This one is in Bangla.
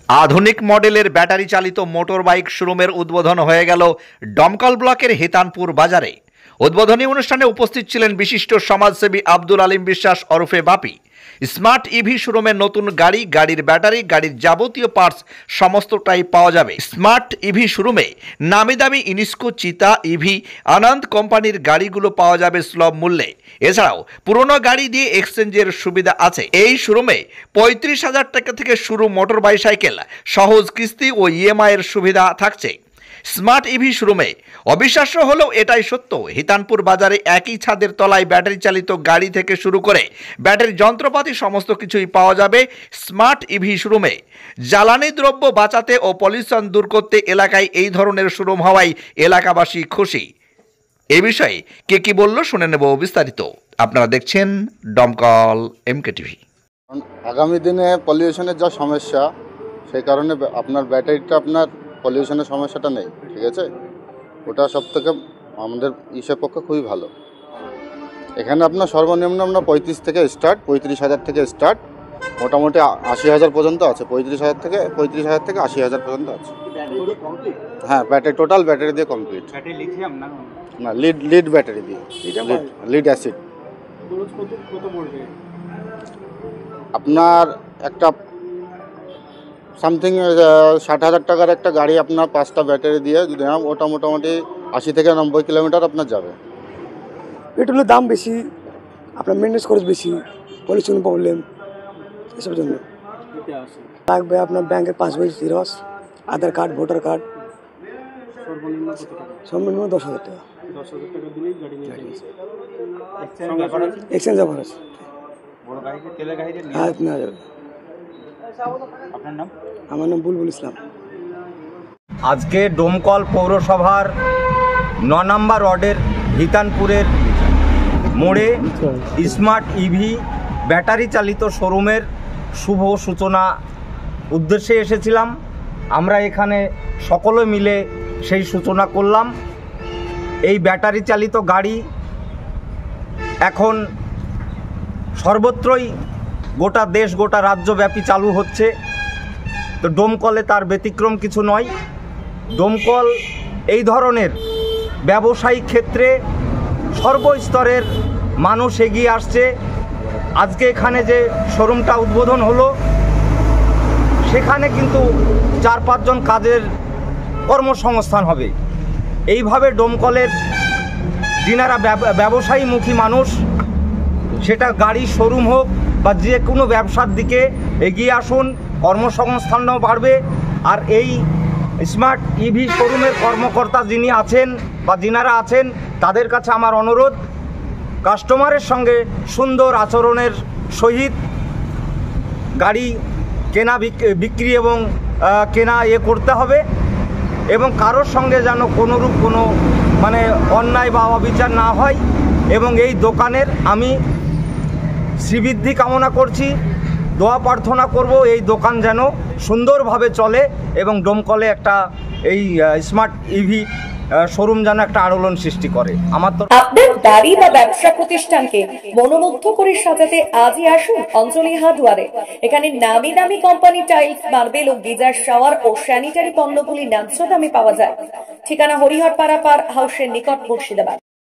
আধুনিক মডেলের ব্যাটারি চালিত মোটর বাইক শোরুমের উদ্বোধন হয়ে গেল ডমকল ব্লকের হেতানপুর বাজারে। উদ্বোধনী অনুষ্ঠানে উপস্থিত ছিলেন বিশিষ্ট সমাজসেবী আব্দুল আলিম বিশ্বাস ওরফে বাপি। স্মার্ট ইভি শোরুমের নতুন গাড়ি, গাড়ির ব্যাটারি, গাড়ির যাবতীয় পার্টস সমস্তটাই পাওয়া যাবে। স্মার্ট ইভি শোরুমে নামি দামি ইনিস্কো, চিতা, ইভি, আনন্দ কোম্পানির গাড়িগুলো পাওয়া যাবে সুলভ মূল্যে। এছাড়াও পুরনো গাড়ি দিয়ে এক্সচেঞ্জের সুবিধা আছে। এই শোরুমে 35,000 টাকা থেকে শুরু মোটর বাইসাইকেল, সহজ কিস্তি ও ইএমআই এর সুবিধা থাকছে। স্মার্ট ইভি শোরুমে অবিশ্বাস্য হলেও এটাই সত্য, হিতানপুর বাজারে একই ছাদের তলায় ব্যাটারি চালিত গাড়ি থেকে শুরু করে ব্যাটারি যন্ত্রপাতি সমস্ত কিছুই পাওয়া যাবে স্মার্ট ইভি শোরুমে। জ্বালানি দ্রব্য বাঁচাতে ও পলিউশন দূর করতে এলাকায় এই ধরনের শোরুম হওয়ায় এলাকাবাসী খুশি। এ বিষয়ে কে কি বলল শুনে নেব বিস্তারিত। আপনারা দেখছেন ডমকল এমকে টিভি। আগামী দিনে পলিউশনের যা সমস্যা, সেই কারণে আপনার ব্যাটারিটা আপনার পলিউশনের সমস্যাটা নেই, ঠিক আছে? ওটা সব থেকে আমাদের ইসের পক্ষে খুবই ভালো। এখানে আপনার সর্বনিম্ন আপনার 35,000 থেকে স্টার্ট, মোটামুটি 80,000 পর্যন্ত আছে। 35,000 থেকে 80,000 পর্যন্ত আছে। হ্যাঁ, ব্যাটারি টোটাল ব্যাটারি দিয়ে কমপ্লিট। না, লিড ব্যাটারি দিয়ে, লিড অ্যাসিড। আপনার একটা সামথিং 60,000 টাকার একটা গাড়ি আপনার 5টা ব্যাটারি দিয়ে যদি ওটা মোটামুটি 80 থেকে 90 কিলোমিটার আপনার যাবে। পেট্রোলের দাম বেশি, আপনার মেনটেন্স খরচ বেশি, পলিউশন প্রবলেম, এসবের জন্য লাগবে আপনার ব্যাংকের পাসবই, জেরক্স, আধার কার্ড, ভোটার কার্ড। সর্বনিম্ন 10,000 টাকা। এক্সচেঞ্জ অফার আছে। হ্যাঁ, নেওয়া যাবে। আমার নাম বুলবুল ইসলাম। আজকে ডোমকল পৌরসভার 9 নম্বর ওয়ার্ডের হিতানপুরের মোড়ে স্মার্ট ইভি ব্যাটারি চালিত শোরুমের শুভ সূচনা উদ্দেশ্যে এসেছিলাম। আমরা এখানে সকলে মিলে সেই সূচনা করলাম। এই ব্যাটারি চালিত গাড়ি এখন সর্বত্রই গোটা দেশ, গোটা রাজ্যব্যাপী চালু হচ্ছে। তো ডোমকলে তার ব্যতিক্রম কিছু নয়। ডোমকল এই ধরনের ব্যবসায়িক ক্ষেত্রে সর্বস্তরের মানুষ এগিয়ে আসছে। আজকে এখানে যে শোরুমটা উদ্বোধন হলো, সেখানে কিন্তু 4-5 জন কাজের কর্মসংস্থান হবে। এইভাবে ডোমকলের যিনারা ব্যবসায়ীমুখী মানুষ, সেটা গাড়ির শোরুম হোক বা যে কোনো ব্যবসার দিকে এগিয়ে আসুন, কর্মসংস্থানও বাড়বে। আর এই স্মার্ট ইভি শোরুমের কর্মকর্তা যিনি আছেন বা যিনারা আছেন, তাদের কাছে আমার অনুরোধ, কাস্টমারের সঙ্গে সুন্দর আচরণের সহিত গাড়ি কেনা বিক্রি এবং কেনা করতে হবে, এবং কারোর সঙ্গে যেন কোনোরূপ কোনো অন্যায় বা অবিচার না হয়। এবং এই দোকানের আমি শ্রীবৃদ্ধি কামনা করছি, দোয়া প্রার্থনা করব এই দোকান যেন সুন্দরভাবে চলে এবং ডোমকলে একটা এই স্মার্ট ইভি শোরুম যেন একটা আলোড়ন সৃষ্টি করে। আমার তো আপনার বাড়ি বা ব্যবসা প্রতিষ্ঠানকে মনোমুগ্ধ করে সাজাতে আজই আসুন অঞ্জলি হার্ডওয়্যারে। এখানে নামি দামি কোম্পানি টাইলস, মার্বেল ও গিজার, শাওয়ার ও স্যানিটারি পণ্যগুলি ন্যায্য দামে পাওয়া যায়। ঠিকানা হরিহরপাড়া পার হাউসের নিকট মুর্শিদাবাদ।